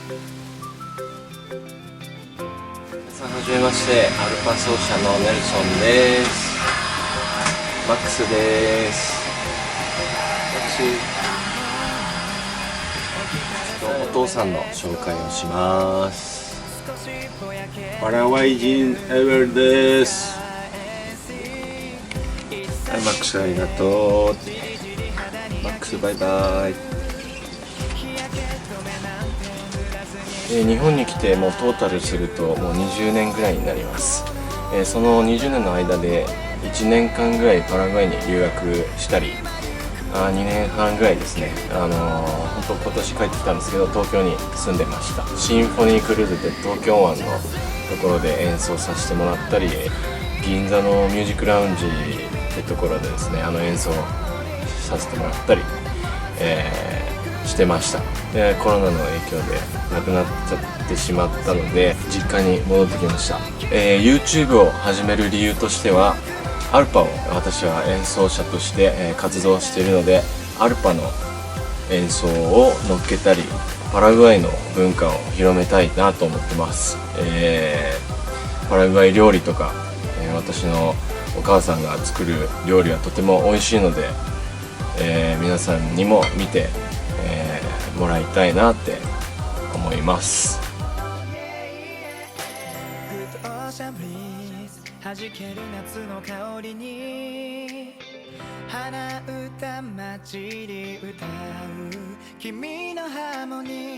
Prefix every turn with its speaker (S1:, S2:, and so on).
S1: さんはじめまして、アルファ奏者のネルソンです。マックスです。お父さんの紹介をします。
S2: パラグアイ人エベルです。
S1: はい、マックスありがとう。マックスバイバイ。日本に来てもうトータルするともう20年ぐらいになります。その20年の間で1年間ぐらいパラグアイに留学したり、2年半ぐらいですね、本当今年帰ってきたんですけど、東京に住んでました。シンフォニークルーズで東京湾のところで演奏させてもらったり、銀座のミュージックラウンジってところでですね、演奏させてもらったり、してました。で、コロナの影響で亡くなっちゃってしまったので実家に戻ってきました。YouTube を始める理由としては、アルパを私は演奏者として、活動しているので、アルパの演奏を乗っけたり、パラグアイの文化を広めたいなと思ってます。パラグアイ料理とか、私のお母さんが作る料理はとても美味しいので、皆さんにも見て、もらいたいなって思います。弾ける夏の香りに鼻歌混じり歌う君のハーモニ